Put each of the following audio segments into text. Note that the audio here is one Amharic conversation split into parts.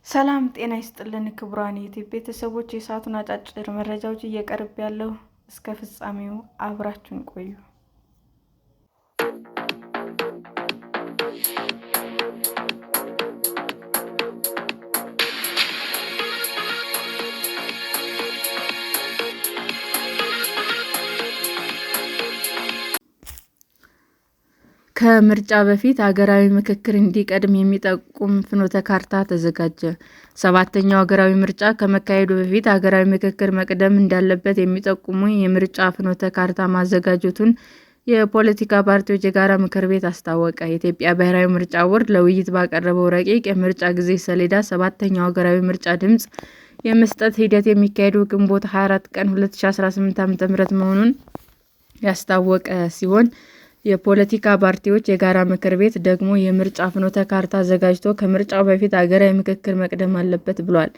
ሰላም ጤና ይስጥልን ክቡራን የዩቲዩብ ቤተሰቦች፣ የሰዓቱን አጫጭር መረጃዎች እየቀርብ ያለው እስከ ፍጻሜው አብራችሁን ቆዩ። ከምርጫ በፊት ሀገራዊ ምክክር እንዲቀድም የሚጠቁም ፍኖተ ካርታ ተዘጋጀ። ሰባተኛው ሀገራዊ ምርጫ ከመካሄዱ በፊት ሀገራዊ ምክክር መቅደም እንዳለበት የሚጠቁም የምርጫ ፍኖተ ካርታ ማዘጋጀቱን የፖለቲካ ፓርቲዎች የጋራ ምክር ቤት አስታወቀ። የኢትዮጵያ ብሔራዊ ምርጫ ቦርድ ለውይይት ባቀረበው ረቂቅ የምርጫ ጊዜ ሰሌዳ ሰባተኛው ሀገራዊ ምርጫ ድምፅ የመስጠት ሂደት የሚካሄደው ግንቦት 24 ቀን 2018 ዓ.ም መሆኑን ያስታወቀ ሲሆን የፖለቲካ ፓርቲዎች የጋራ ምክር ቤት ደግሞ የምርጫ ፍኖተ ካርታ አዘጋጅቶ ከምርጫው በፊት ሀገራዊ ምክክር መቅደም አለበት ብሏል።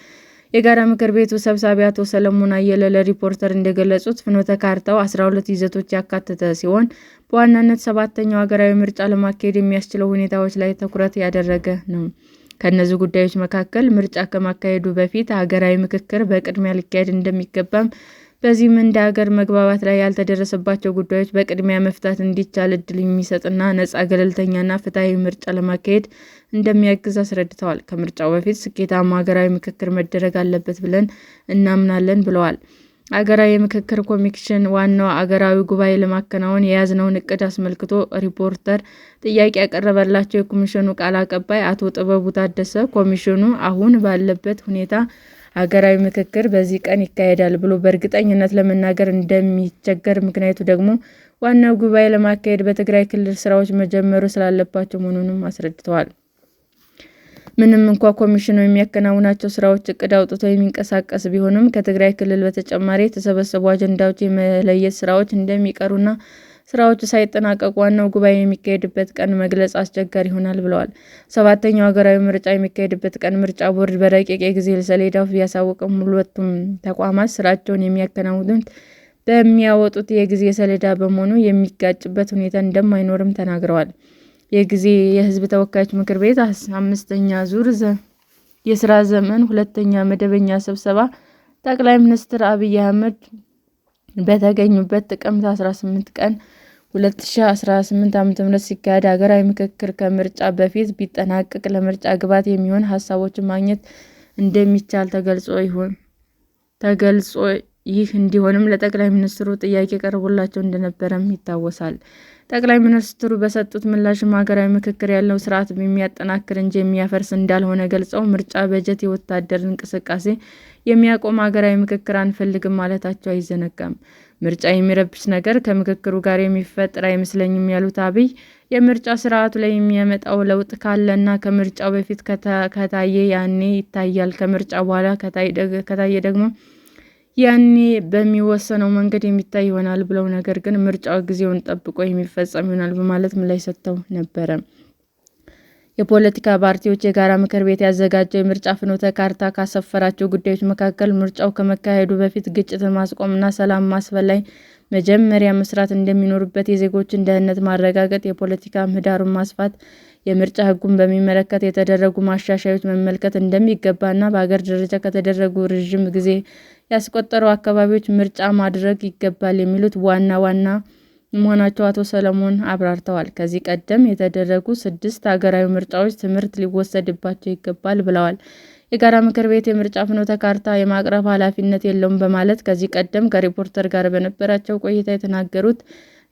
የጋራ ምክር ቤቱ ሰብሳቢ አቶ ሰለሞን አየለ ለሪፖርተር እንደገለጹት ፍኖተ ካርታው 12 ይዘቶች ያካተተ ሲሆን በዋናነት ሰባተኛው ሀገራዊ ምርጫ ለማካሄድ የሚያስችለው ሁኔታዎች ላይ ትኩረት ያደረገ ነው። ከእነዚህ ጉዳዮች መካከል ምርጫ ከማካሄዱ በፊት ሀገራዊ ምክክር በቅድሚያ ሊካሄድ እንደሚገባም፣ በዚህም እንደ ሀገር መግባባት ላይ ያልተደረሰባቸው ጉዳዮች በቅድሚያ መፍታት እንዲቻል እድል የሚሰጥና ነፃ፣ ገለልተኛና ፍትሐዊ ምርጫ ለማካሄድ እንደሚያግዝ አስረድተዋል። ከምርጫው በፊት ስኬታማ ሀገራዊ ምክክር መደረግ አለበት ብለን እናምናለን ብለዋል። ሀገራዊ የምክክር ኮሚሽን ዋናው አገራዊ ጉባኤ ለማከናወን የያዝነውን እቅድ አስመልክቶ ሪፖርተር ጥያቄ ያቀረበላቸው የኮሚሽኑ ቃል አቀባይ አቶ ጥበቡ ታደሰ ኮሚሽኑ አሁን ባለበት ሁኔታ ሀገራዊ ምክክር በዚህ ቀን ይካሄዳል ብሎ በእርግጠኝነት ለመናገር እንደሚቸገር፣ ምክንያቱ ደግሞ ዋናው ጉባኤ ለማካሄድ በትግራይ ክልል ስራዎች መጀመሩ ስላለባቸው መሆኑንም አስረድተዋል። ምንም እንኳ ኮሚሽኑ የሚያከናውናቸው ስራዎች እቅድ አውጥቶ የሚንቀሳቀስ ቢሆንም ከትግራይ ክልል በተጨማሪ የተሰበሰቡ አጀንዳዎች የመለየት ስራዎች እንደሚቀሩና ስራዎቹ ሳይጠናቀቁ ዋናው ጉባኤ የሚካሄድበት ቀን መግለጽ አስቸጋሪ ይሆናል ብለዋል። ሰባተኛው ሀገራዊ ምርጫ የሚካሄድበት ቀን ምርጫ ቦርድ በረቂቅ የጊዜ ሰሌዳው ቢያሳውቅም ሁለቱም ተቋማት ስራቸውን የሚያከናውኑት በሚያወጡት የጊዜ ሰሌዳ በመሆኑ የሚጋጭበት ሁኔታ እንደማይኖርም ተናግረዋል። የህዝብ ተወካዮች ምክር ቤት 5ኛ ዙር የስራ ዘመን 2ኛ መደበኛ ስብሰባ ጠቅላይ ሚኒስትር አብይ አህመድ በተገኙበት ጥቅምት 18 ቀን 2018 ዓ.ም ሲካሄድ ሀገራዊ ምክክር ከምርጫ በፊት ቢጠናቀቅ ለምርጫ ግብዓት የሚሆኑ ሀሳቦችን ማግኘት እንደሚቻል ተገልጾ ይህ እንዲሆንም ለጠቅላይ ሚኒስትሩ ጥያቄ ቀርቦላቸው እንደነበረም ይታወሳል። ጠቅላይ ሚኒስትሩ በሰጡት ምላሽም ሀገራዊ ምክክር ያለው ስርዓት የሚያጠናክር እንጂ የሚያፈርስ እንዳልሆነ ገልጸው ምርጫ፣ በጀት፣ የወታደር እንቅስቃሴ የሚያቆም ሀገራዊ ምክክር አንፈልግም ማለታቸው አይዘነጋም። ምርጫ የሚረብሽ ነገር ከምክክሩ ጋር የሚፈጠር አይመስለኝም ያሉት አብይ የምርጫ ስርዓቱ ላይ የሚያመጣው ለውጥ ካለና ከምርጫው በፊት ከታየ ያኔ ይታያል፣ ከምርጫ በኋላ ከታየ ደግሞ ያኔ በሚወሰነው መንገድ የሚታይ ይሆናል ብለው ነገር ግን ምርጫው ጊዜውን ጠብቆ የሚፈጸም ይሆናል በማለት ምላሽ ሰጥተው ነበረ። የፖለቲካ ፓርቲዎች የጋራ ምክር ቤት ያዘጋጀው የምርጫ ፍኖተ ካርታ ካሰፈራቸው ጉዳዮች መካከል ምርጫው ከመካሄዱ በፊት ግጭትን ማስቆምና ሰላም ማስፈን ላይ መጀመሪያ መስራት እንደሚኖርበት፣ የዜጎችን ደህንነት ማረጋገጥ፣ የፖለቲካ ምህዳሩን ማስፋት፣ የምርጫ ሕጉን በሚመለከት የተደረጉ ማሻሻያዎች መመልከት እንደሚገባና በሀገር ደረጃ ከተደረጉ ረዥም ጊዜ ያስቆጠሩ አካባቢዎች ምርጫ ማድረግ ይገባል የሚሉት ዋና ዋና መሆናቸው አቶ ሰለሞን አብራርተዋል። ከዚህ ቀደም የተደረጉ 6 ሀገራዊ ምርጫዎች ትምህርት ሊወሰድባቸው ይገባል ብለዋል። የጋራ ምክር ቤት የምርጫ ፍኖተ ካርታ የማቅረብ ኃላፊነት የለውም በማለት ከዚህ ቀደም ከሪፖርተር ጋር በነበራቸው ቆይታ የተናገሩት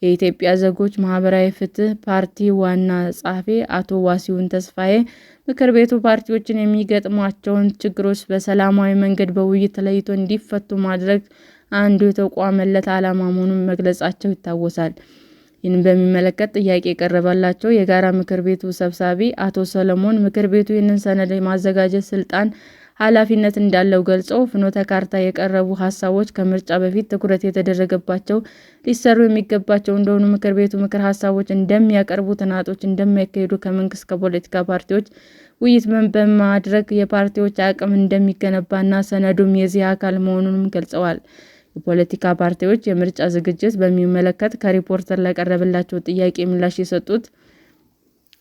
የኢትዮጵያ ዜጎች ማህበራዊ ፍትህ ፓርቲ ዋና ጸሐፊ አቶ ዋሲሁን ተስፋዬ ምክር ቤቱ ፓርቲዎችን የሚገጥሟቸውን ችግሮች በሰላማዊ መንገድ በውይይት ተለይቶ እንዲፈቱ ማድረግ አንዱ የተቋመለት ዓላማ መሆኑን መግለጻቸው ይታወሳል። ይህንን በሚመለከት ጥያቄ የቀረበላቸው የጋራ ምክር ቤቱ ሰብሳቢ አቶ ሰለሞን ምክር ቤቱ ይህንን ሰነድ የማዘጋጀት ስልጣን ኃላፊነት እንዳለው ገልጸው ፍኖተ ካርታ የቀረቡ ሀሳቦች ከምርጫ በፊት ትኩረት የተደረገባቸው ሊሰሩ የሚገባቸው እንደሆኑ ምክር ቤቱ ምክር ሀሳቦች እንደሚያቀርቡ ጥናቶች እንደሚያካሂዱ ከመንግስት ከፖለቲካ ፓርቲዎች ውይይት በማድረግ የፓርቲዎች አቅም እንደሚገነባና ሰነዱም የዚህ አካል መሆኑንም ገልጸዋል። የፖለቲካ ፓርቲዎች የምርጫ ዝግጅት በሚመለከት ከሪፖርተር ለቀረበላቸው ጥያቄ ምላሽ የሰጡት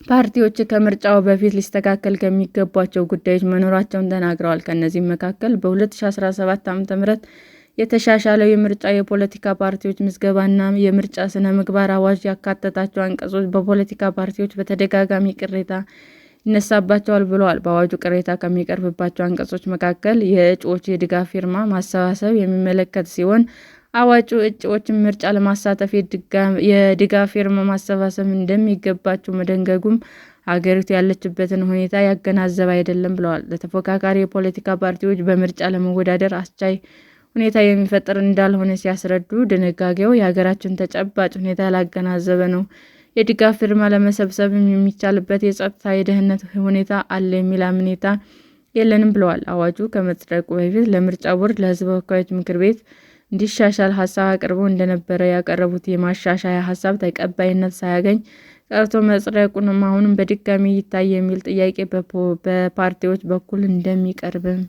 ፓርቲዎች ከምርጫው በፊት ሊስተካከል ከሚገባቸው ጉዳዮች መኖራቸውን ተናግረዋል። ከእነዚህም መካከል በ2017 ዓ.ም የተሻሻለው የምርጫ የፖለቲካ ፓርቲዎች ምዝገባና የምርጫ ስነ-ምግባር አዋጅ ያካተታቸው አንቀጾች በፖለቲካ ፓርቲዎች በተደጋጋሚ ቅሬታ ይነሳባቸዋል ብለዋል። በአዋጁ ቅሬታ ከሚቀርብባቸው አንቀጾች መካከል የእጩዎች የድጋፍ ፊርማ ማሰባሰብ የሚመለከት ሲሆን አዋጁ እጩዎችን ምርጫ ለማሳተፍ የድጋፍ ፊርማ ማሰባሰብ እንደሚገባቸው መደንገጉም ሀገሪቱ ያለችበትን ሁኔታ ያገናዘበ አይደለም ብለዋል። ለተፎካካሪ የፖለቲካ ፓርቲዎች በምርጫ ለመወዳደር አስቻይ ሁኔታ የሚፈጥር እንዳልሆነ ሲያስረዱ፣ ድንጋጌው የሀገራችንን ተጨባጭ ሁኔታ ያላገናዘበ ነው፣ የድጋፍ ፊርማ ለመሰብሰብ የሚቻልበት የጸጥታ የደህንነት ሁኔታ አለ የሚል አመኔታ የለንም ብለዋል። አዋጁ ከመጽደቁ በፊት ለምርጫ ቦርድ ለሕዝብ ተወካዮች ምክር ቤት እንዲሻሻል ሀሳብ አቅርበው እንደነበረ ያቀረቡት የማሻሻያ ሀሳብ ተቀባይነት ሳያገኝ ቀርቶ መጽደቁንም አሁንም በድጋሚ ይታይ የሚል ጥያቄ በፓርቲዎች በኩል እንደሚቀርብም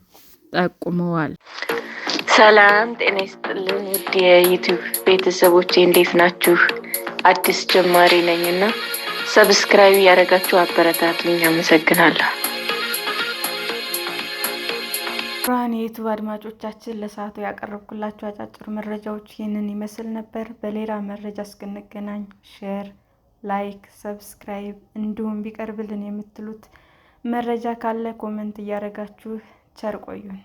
ጠቁመዋል። ሰላም ጤና ይስጥልን ውድ የዩቲዩብ ቤተሰቦቼ እንዴት ናችሁ? አዲስ ጀማሪ ነኝና ሰብስክራይብ ያደረጋችሁ አበረታቱኝ። አመሰግናለሁ። ብርሃን የዩቲዩብ አድማጮቻችን ለሰዓቱ ያቀረብኩላችሁ አጫጭር መረጃዎች ይህንን ይመስል ነበር። በሌላ መረጃ እስክንገናኝ ሼር፣ ላይክ፣ ሰብስክራይብ እንዲሁም ቢቀርብልን የምትሉት መረጃ ካለ ኮሜንት እያደረጋችሁ ቸር ቆዩን።